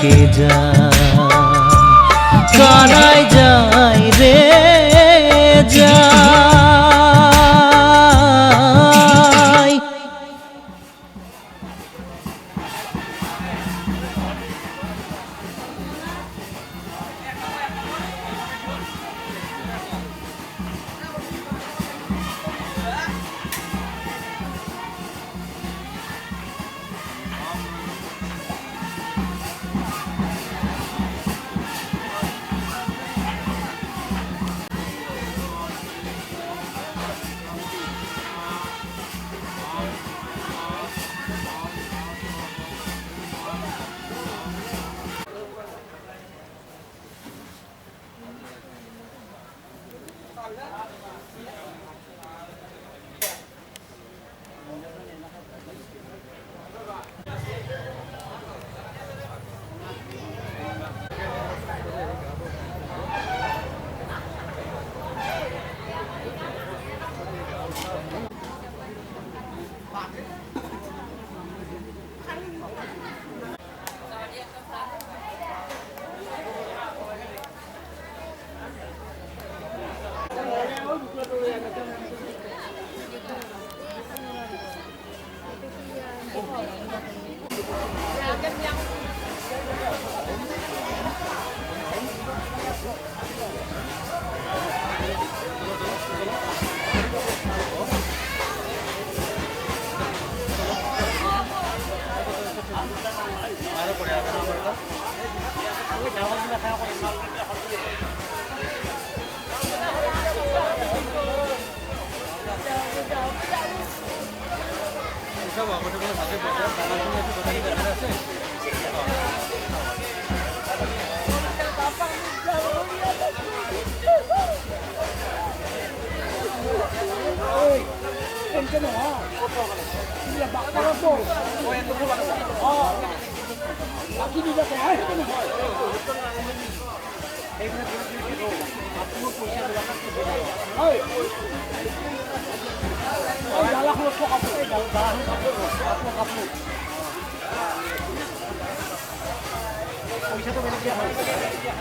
কে যায় কানাই যায় রে যায়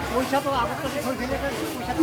পইচাটো আগত থৈ ফেলে পইচাটো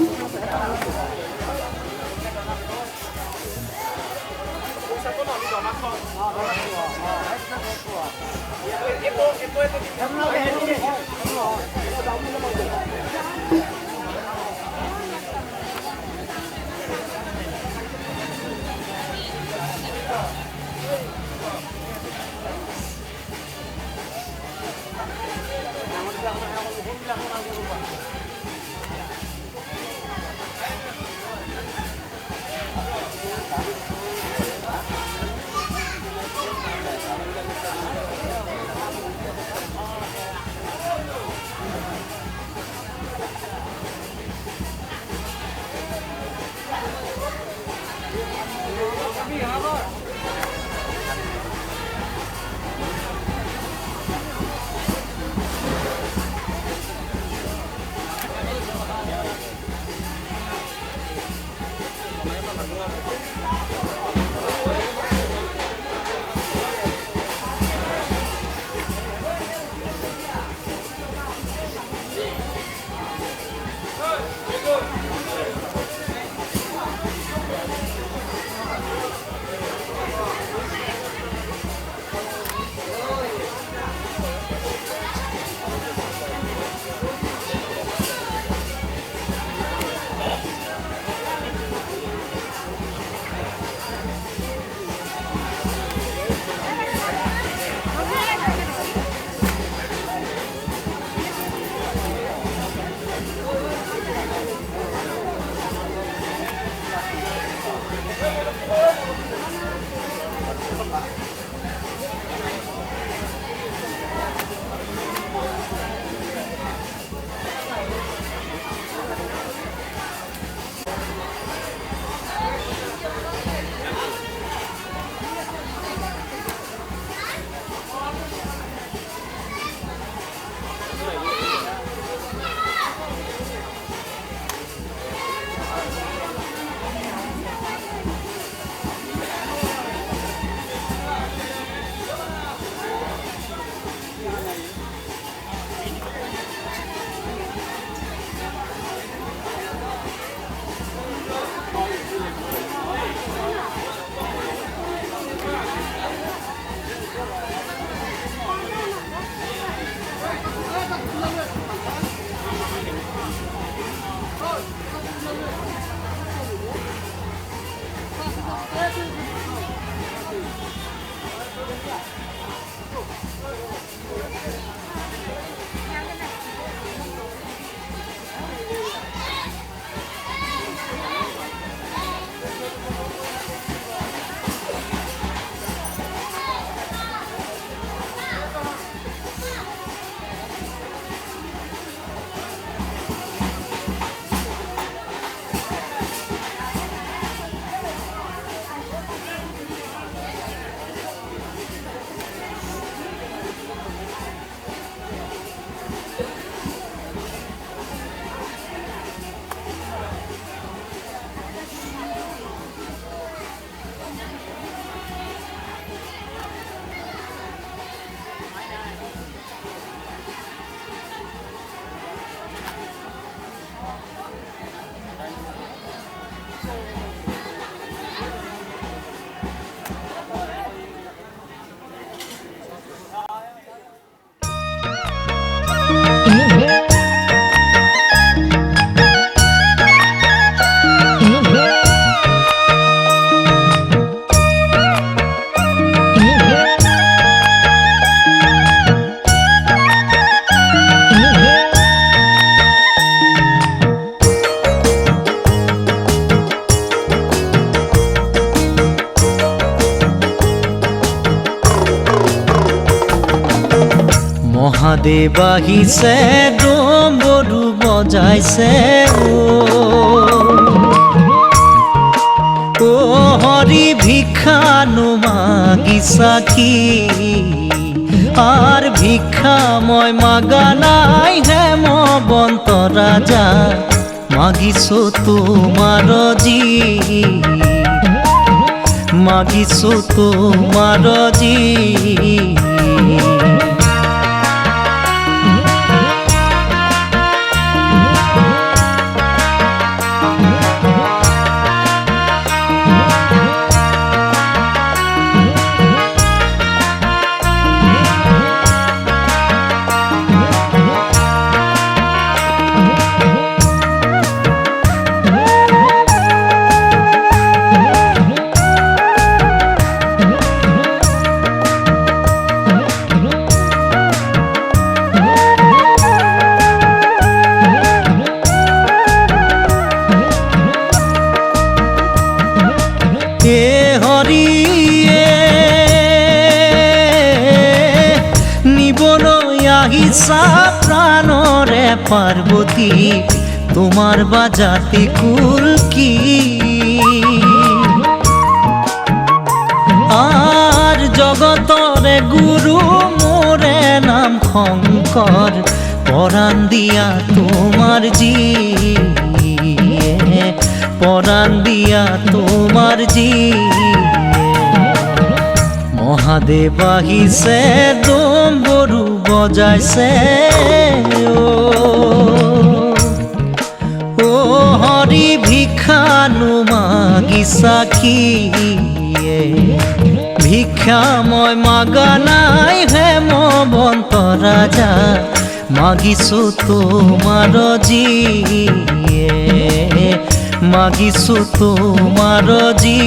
মহাদেৱ আহিছে ডম্বৰু বজাইছে ও হৰি ভিক্ষানো মাগিছা কি আর ভিক্ষা মই মাগা নাই হেমবন্ত রাজা মাগিছো তোমার জি মাগিছো তোমার জি আহিছা প্রাণরে পার্বতী তোমার বাজাতে কুল কি আর জগতরে গুরু মোরে নাম শঙ্কর পরাণ দিয়া তোমার জি পরাণ দিয়া তোমার জি মহাদেৱ আহিছে ডম্বৰু বজাইছে ও হৰি ভিক্ষানো মাগিছা কি ভিক্ষা মই মাগা নাই হেমবন্ত ৰাজা মাগিছো তোমাৰ জি মাগিছো তোমাৰ জি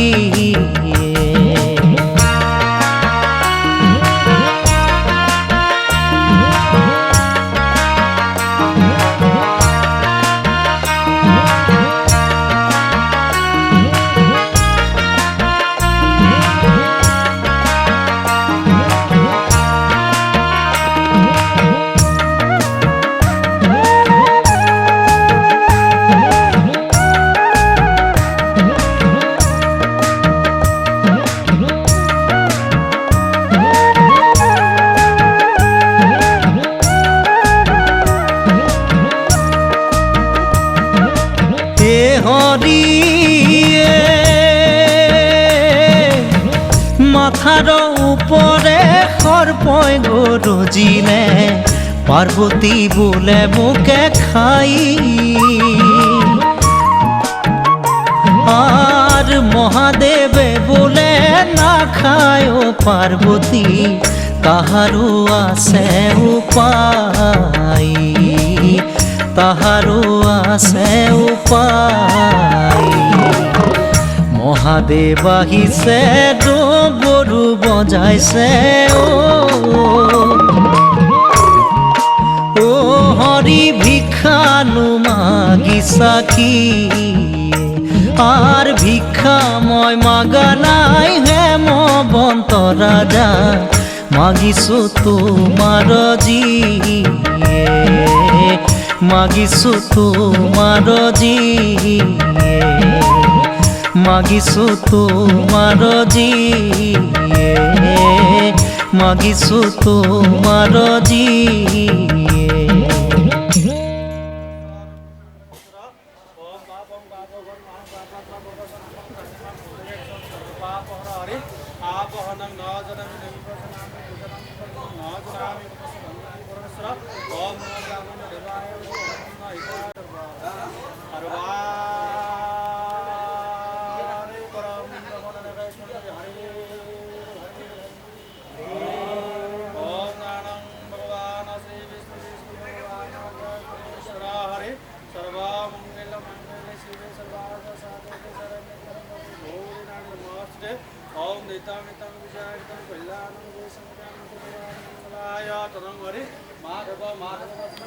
মাথার উপরে সর্পই গরজিলে পার্বতী বোলে মোকে খাই আর মহাদেবে বলে না খায় পার্বতী তাহারও আছে উপায় তাহারও আছে উপায় মহাদেৱ আহিছে ডম্বৰু বজাইছে ও হৰি ভিক্ষানো মাগিছা কি আর ভিক্ষা মই মাগা নাই হেমবন্ত রাজা মাগিছো তোমার জি মাগিছো তোমার জি মাগিছো তোমার জি মাগিছো তোমার জি माधव